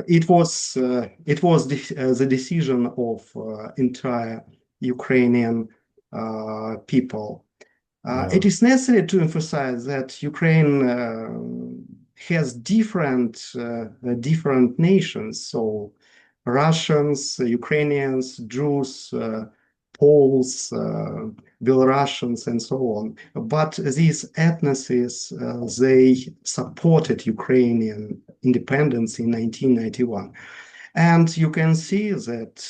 it was the decision of entire Ukrainian people. It is necessary to emphasize that Ukraine has different nations. So Russians, Ukrainians, Jews, Poles, Belarusians, and so on. But these ethnicities, they supported Ukrainian independence in 1991. And you can see that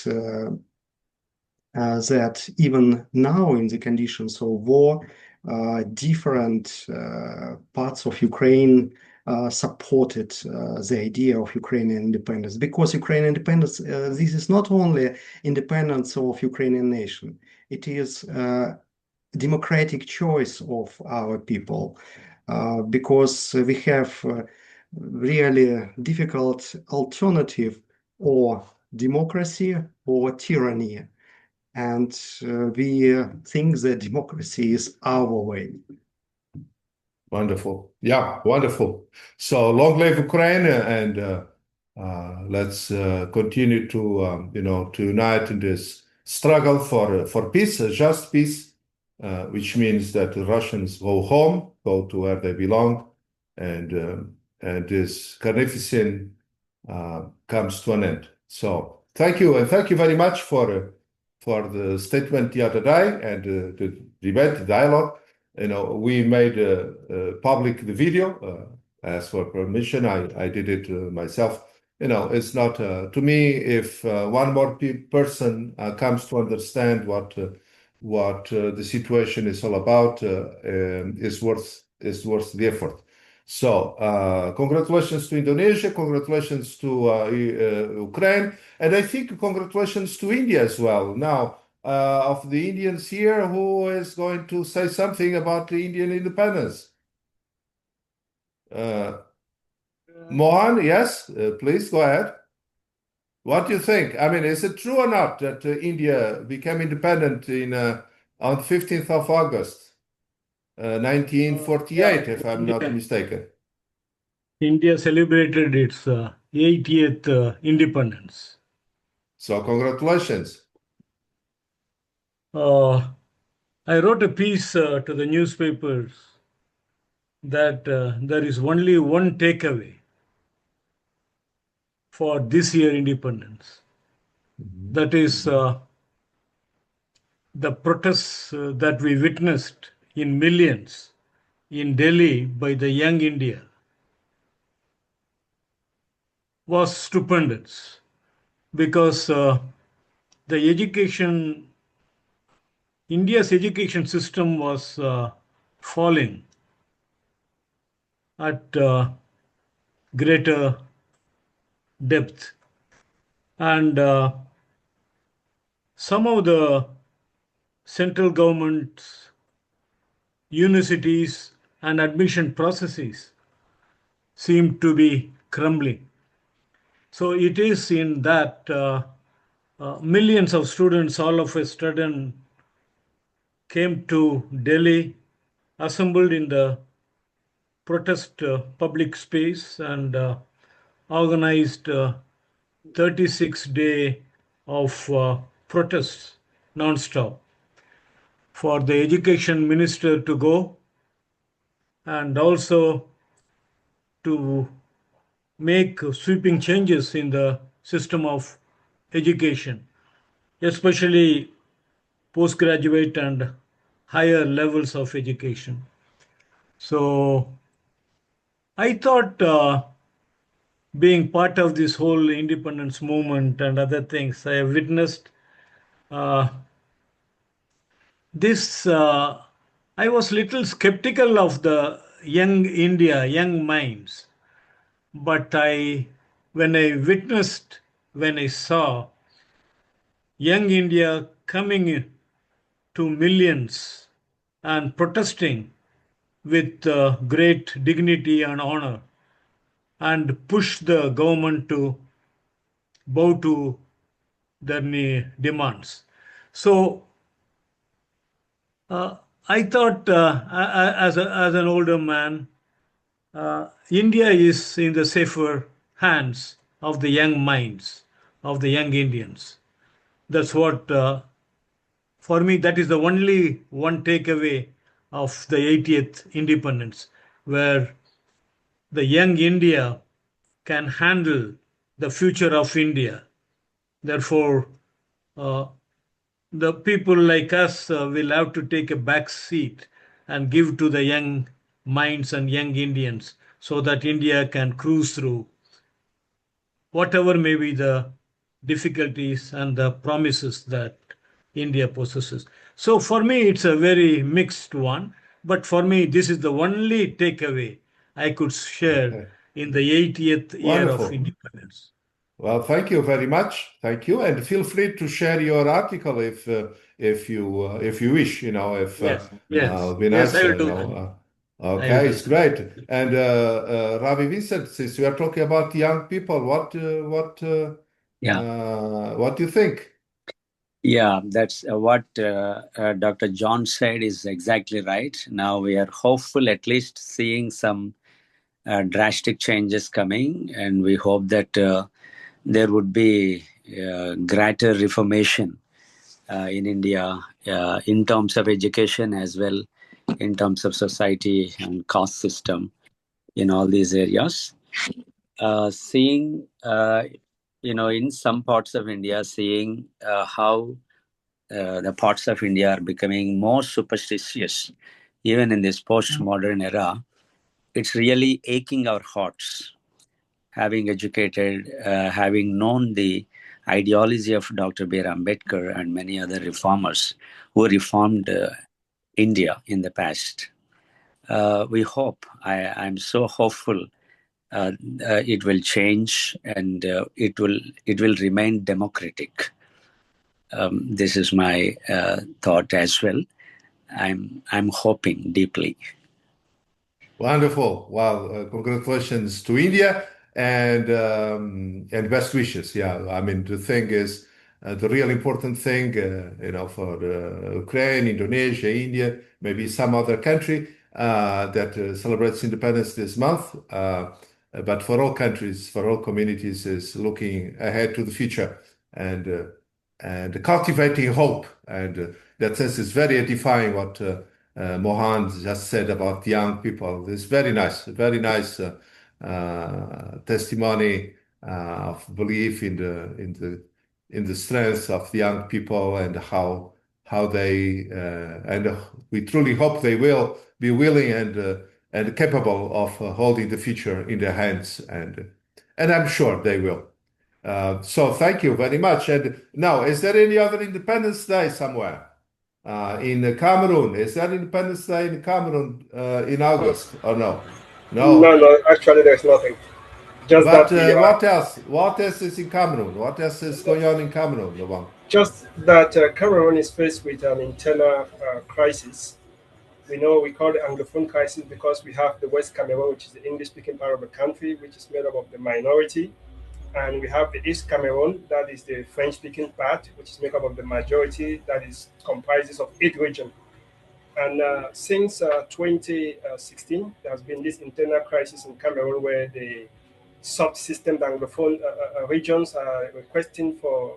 even now in the conditions of war, different parts of Ukraine supported the idea of Ukrainian independence, because Ukrainian independence, this is not only independence of Ukrainian nation, it is democratic choice of our people, because we have really difficult alternative, or democracy or tyranny. And we think that democracy is our way. Wonderful. Yeah, wonderful. So long live Ukraine, and let's continue to to unite in this struggle for peace, just peace, which means that the Russians go home, go to where they belong, and this carnificence comes to an end. So thank you, and thank you very much for the statement the other day and the debate, the dialogue. We made public the video, asked for permission. I did it myself. It's not to me, if one more person comes to understand what the situation is all about, is worth the effort. So congratulations to Indonesia, congratulations to Ukraine, and I think congratulations to India as well. Now, of the Indians here, who is going to say something about the Indian independence? Mohan, yes, please go ahead. What do you think? I mean, is it true or not that India became independent on 15th of August? 1948, if I'm not mistaken. India celebrated its 80th independence. So congratulations. I wrote a piece to the newspapers that there is only one takeaway for this year independence. Mm-hmm. That is the protests that we witnessed in millions in Delhi by the young India was stupendous, because India's education system was falling at greater depth, and some of the central government's universities and admission processes seem to be crumbling. So it is in that millions of students all of a sudden came to Delhi, assembled in the protest public space, and organized 36-day of protests non-stop for the education minister to go, and also to make sweeping changes in the system of education, especially postgraduate and higher levels of education. So I thought, being part of this whole independence movement and other things, I have witnessed this. I was little skeptical of the young India, young minds. But when I saw young India coming to millions and protesting with great dignity and honor, and push the government to bow to their demands. So I thought, as an older man, India is in the safer hands of the young minds of the young Indians. That's what, for me, that is the only one takeaway of the 80th independence, where the young India can handle the future of India. Therefore, uh, the people like us will have to take a back seat and give to the young minds and young Indians so that India can cruise through whatever may be the difficulties and the promises that India possesses. So for me, it's a very mixed one. But for me, this is the only takeaway I could share Okay. in the 80th year of Wonderful. independence. Well, thank you very much. Thank you, and feel free to share your article if you wish. You know, if Yes, yes, be yes, nice. I will You do that. know, I will okay, do it's that. great. And Ravi Vincent, since we are talking about young people, Yeah, what do you think? yeah, that's what Dr. John said is exactly right. Now we are hopeful, at least seeing some drastic changes coming, and we hope that there would be greater reformation in India in terms of education as well, in terms of society and caste system in all these areas. Seeing, in some parts of India, seeing how the parts of India are becoming more superstitious, even in this postmodern era, it's really aching our hearts. Having educated, having known the ideology of Dr. B.R. Ambedkar and many other reformers who reformed India in the past, we hope, I'm so hopeful it will change and it will remain democratic. This is my thought as well. I'm hoping deeply. Wonderful. Well, congratulations to India and best wishes. Yeah, I mean the thing is the real important thing, for Ukraine, Indonesia, India, maybe some other country that celebrates independence this month. But for all countries, for all communities, is looking ahead to the future and cultivating hope. And that sense is very edifying. What Mohan just said about young people. It's very nice testimony of belief in the strength of the young people and how they and we truly hope they will be willing and capable of holding the future in their hands and I'm sure they will. So thank you very much. And now, is there any other Independence Day somewhere? In Cameroon. Is that Independence Day in Cameroon in August or no? No, no, actually, there's nothing. Just But that we are. what else? What else is in Cameroon? What else is going on in Cameroon, Lawan? Just that Cameroon is faced with an internal crisis. We know we call it Anglophone crisis because we have the West Cameroon, which is the English-speaking part of the country, which is made up of the minority, and we have the East Cameroon, that is the French-speaking part, which is made up of the majority, that is comprises of 8 regions. And since 2016, there has been this internal crisis in Cameroon where the subsystem Anglophone regions are requesting for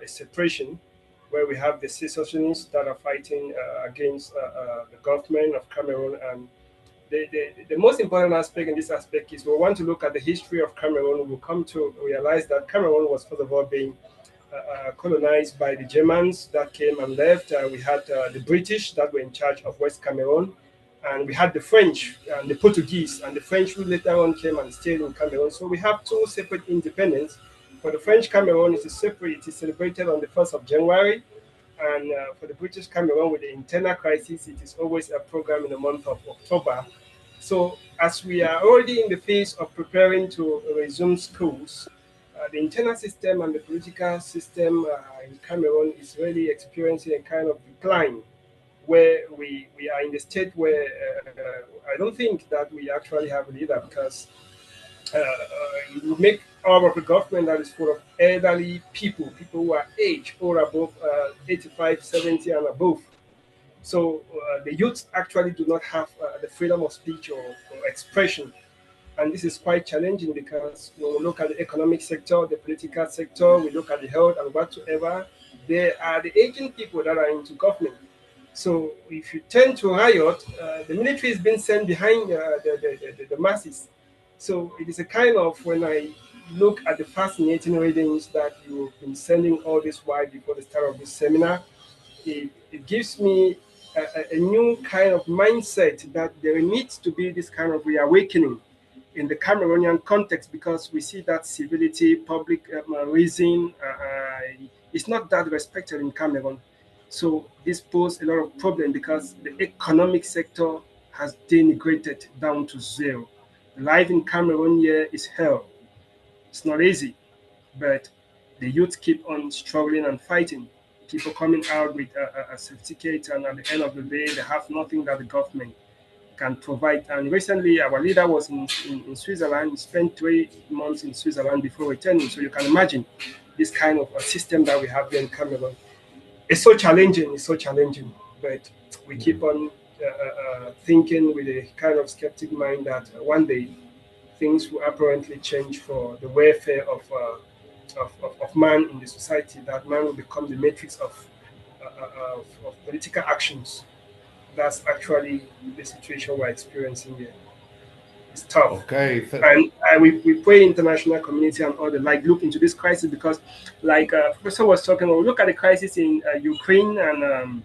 a separation, where we have the secessionists that are fighting against the government of Cameroon. And the most important aspect in this aspect is we want to look at the history of Cameroon. We'll come to realize that Cameroon was, first of all, being colonized by the Germans that came and left. We had the British that were in charge of West Cameroon, and we had the French and the Portuguese, and the French who later on came and stayed in Cameroon. So we have 2 separate independence. For the French Cameroon, it is separate. It is celebrated on the 1st of January, and for the British Cameroon, with the internal crisis, it is always a program in the month of October. So as we are already in the phase of preparing to resume schools, the internal system and the political system in Cameroon is really experiencing a kind of decline, where we are in the state where I don't think that we actually have a leader, because you make our government that is full of elderly people who are age or above 85, 70 and above. So the youth actually do not have the freedom of speech or expression. And this is quite challenging because when we look at the economic sector, the political sector, we look at the health and whatsoever, they are the agent people that are into government. So if you tend to riot, the military is being sent behind the masses. So it is a kind of, when I look at the fascinating readings that you've been sending all this while before the start of this seminar, it gives me a new kind of mindset that there needs to be this kind of reawakening in the Cameroonian context, because we see that civility, public reason is not that respected in Cameroon. So this poses a lot of problem because the economic sector has denigrated down to zero. Life in Cameroon here is hell. It's not easy, but the youth keep on struggling and fighting. People coming out with a certificate, and at the end of the day, they have nothing that the government can provide. And recently, our leader was in Switzerland. He spent 3 months in Switzerland before returning. So you can imagine this kind of a system that we have here in Cameroon. It's so challenging. It's so challenging. But we keep on thinking with a kind of skeptic mind that one day things will apparently change for the welfare of man in the society, that man will become the matrix of political actions. That's actually the situation we're experiencing here. It's tough. Okay. And we pray international community and all the like look into this crisis, because like Professor was talking about, we look at the crisis in Ukraine and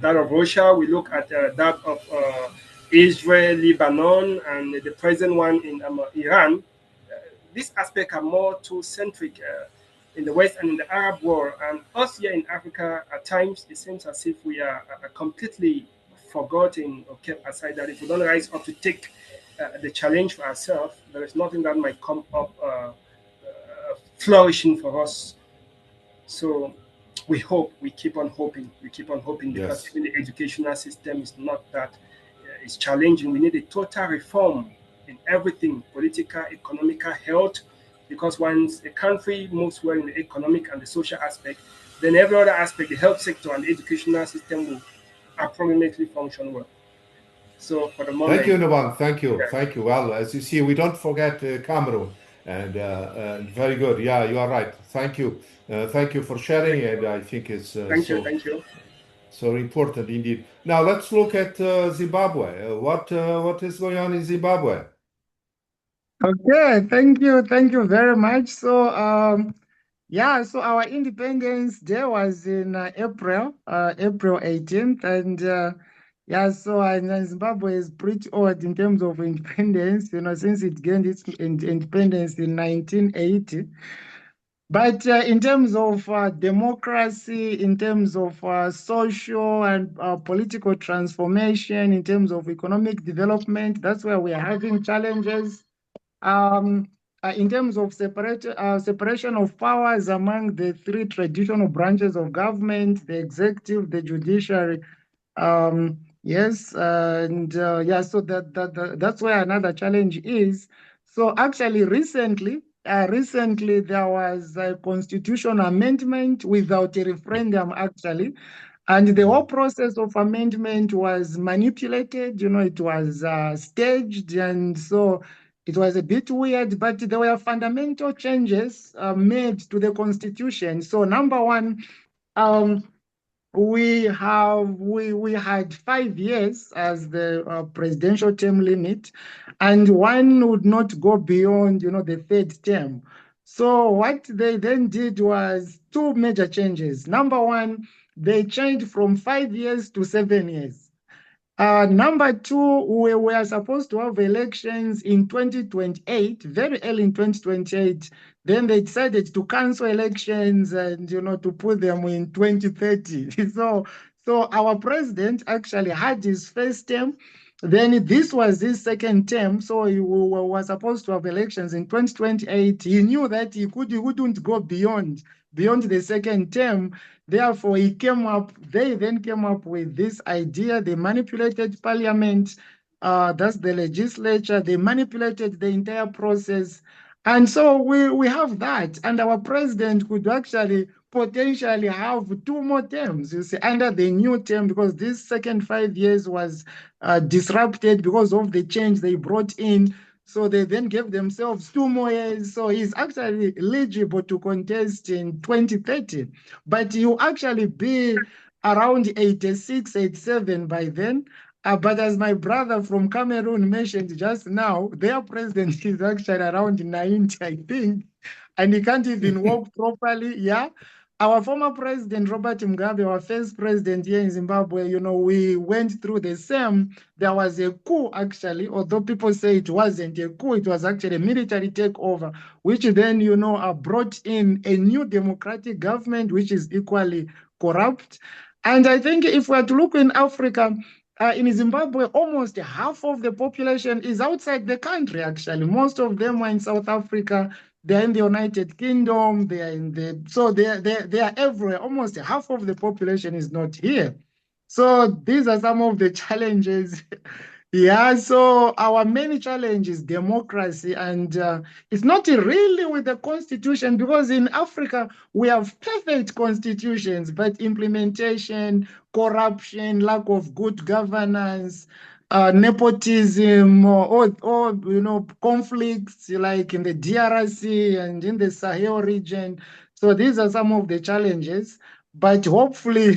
that of Russia. We look at that of Israel, Lebanon, and the present one in Iran. These aspects are more too centric in the West and in the Arab world. And us here in Africa, at times, it seems as if we are completely forgotten or kept aside, that if we don't rise up to take the challenge for ourselves, there is nothing that might come up flourishing for us. So we hope, we keep on hoping, because Yes. even the educational system is not that, it's challenging. We need a total reform in everything, political, economical, health, because once a country moves well in the economic and the social aspect, then every other aspect, the health sector and the educational system will appropriately function well. So for the moment, Thank you, Nabang. Thank you. yeah. Thank you. Well, as you see, we don't forget Cameroon. And very good. Yeah, you are right. Thank you. Thank you for sharing. And I think it's Thank you. so important indeed. Now let's look at Zimbabwe. What is going on in Zimbabwe? Okay, thank you very much. So, yeah, so our Independence Day was in April 18th, and yeah, so Zimbabwe is pretty old in terms of independence, since it gained its independence in 1980. But in terms of democracy, in terms of social and political transformation, in terms of economic development, that's where we are having challenges. In terms of separation of powers among the 3 traditional branches of government, the executive, the judiciary, yes, and yeah, so that's where another challenge is. So actually, recently there was a constitutional amendment without a referendum, actually. And the whole process of amendment was manipulated, it was staged, and so it was a bit weird, but there were fundamental changes made to the constitution. So number one, we had 5 years as the presidential term limit, and one would not go beyond, the 3rd term. So what they then did was 2 major changes. Number one, they changed from 5 years to 7 years. Number 2, we were supposed to have elections in 2028, very early in 2028. Then they decided to cancel elections and, to put them in 2030. So our president actually had his first term. Then this was his second term. So he was supposed to have elections in 2028. He knew that he wouldn't go beyond the second term. Therefore, they then came up with this idea. They manipulated parliament, that's the legislature. They manipulated the entire process. And so we have that. And our president could actually potentially have 2 more terms, under the new term, because this second 5 years was disrupted because of the change they brought in. So they then gave themselves 2 more years. So he's actually eligible to contest in 2030. But he'll actually be around 86, 87 by then. But as my brother from Cameroon mentioned just now, their president is actually around 90, I think, and he can't even walk properly. Yeah. Our former president, Robert Mugabe, our first president here in Zimbabwe, we went through the same. There was a coup, actually, although people say it wasn't a coup, it was actually a military takeover, which then, brought in a new democratic government, which is equally corrupt. And I think if we are to look in Africa, in Zimbabwe, almost half of the population is outside the country, actually. Most of them are in South Africa. They're in the United Kingdom. They are everywhere. Almost half of the population is not here. So these are some of the challenges. Yeah, so our main challenge is democracy, and it's not really with the constitution, because in Africa we have perfect constitutions, but implementation, corruption, lack of good governance, nepotism, or conflicts like in the DRC and in the Sahel region. So these are some of the challenges, but hopefully.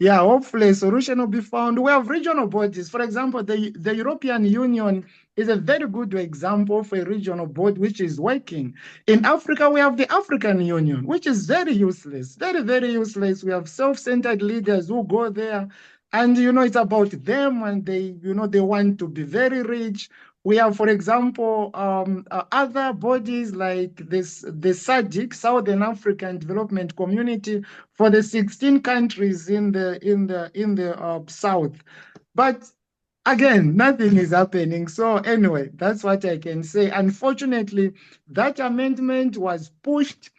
Yeah, hopefully a solution will be found. We have regional bodies. For example, the European Union is a very good example for a regional body which is working. In Africa, we have the African Union, which is very useless, very, very useless. We have self-centered leaders who go there, and it's about them, and they want to be very rich. We have, for example, other bodies like the SADC, Southern African Development Community, for the 16 countries in the south. But again, nothing is happening. So anyway, that's what I can say. Unfortunately, that amendment was pushed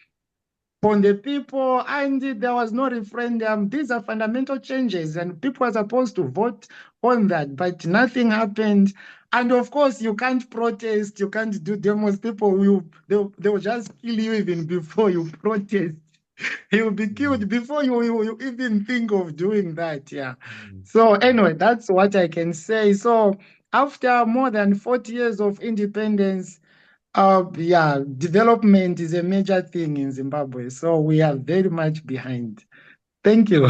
on the people, and there was no referendum. These are fundamental changes, and people are supposed to vote on that, but nothing happened. And of course, you can't protest, you can't do demos. People they'll just kill you even before you protest. You'll be killed before you even think of doing that. Yeah. So anyway, that's what I can say. So after more than 40 years of independence, development is a major thing in Zimbabwe. So we are very much behind. Thank you.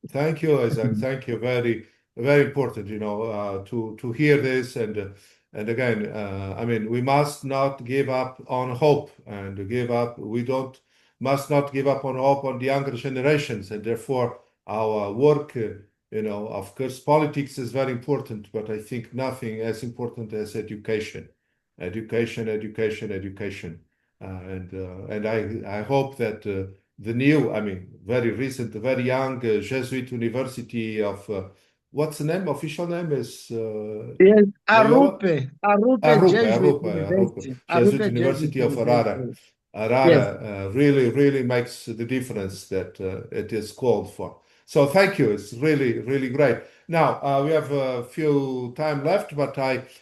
Thank you, Isaac. Thank you. Very, very important, to hear this. And again, I mean, we must not give up on hope, and must not give up on hope on the younger generations. And therefore, our work, of course, politics is very important, but I think nothing as important as education. Education. And I hope that the new, I mean, very recent, very young Jesuit University of, what's the name? Official name is Yes, Loyola? Arupe Jesuit University. Jesuit University of Harare. Harare really, really makes the difference that it is called for. So thank you. It's really, really great. Now we have a few time left, but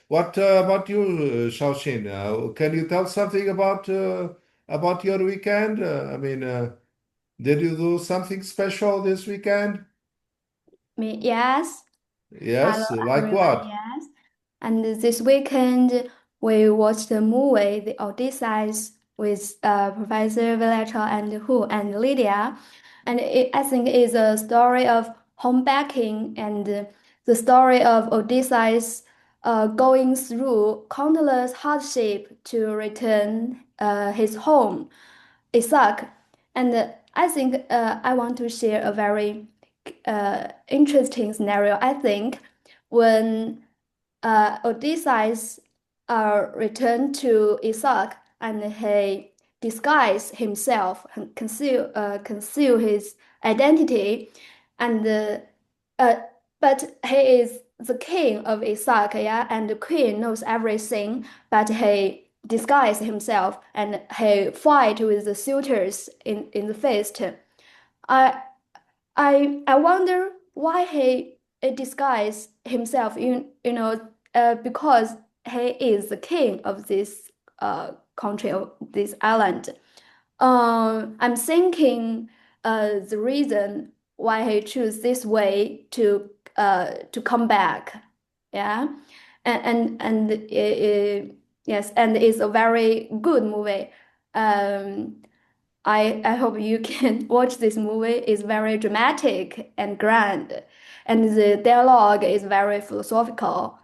what about you, Shaoxin? Can you tell something about your weekend? I mean, did you do something special this weekend? Yes. Yes, Hello, like everyone. what? Yes. And this weekend, we watched the movie, The Odyssey, with Professor Villacher and Hu and Lydia. And I think it's a story of homebacking and the story of Odysseus going through countless hardship to return his home, Isaac. And I think I want to share a very interesting scenario. I think when Odysseus returned to Isaac and he disguised himself and conceal his identity, and but he is the king of Isaac, yeah, and the queen knows everything, but he disguised himself and he fight with the suitors in the feast. I I wonder why he disguised himself, because he is the king of this country, of this island. I'm thinking the reason why he chose this way to come back, yeah, and Yes, and it's a very good movie. I hope you can watch this movie. It's very dramatic and grand, and the dialogue is very philosophical.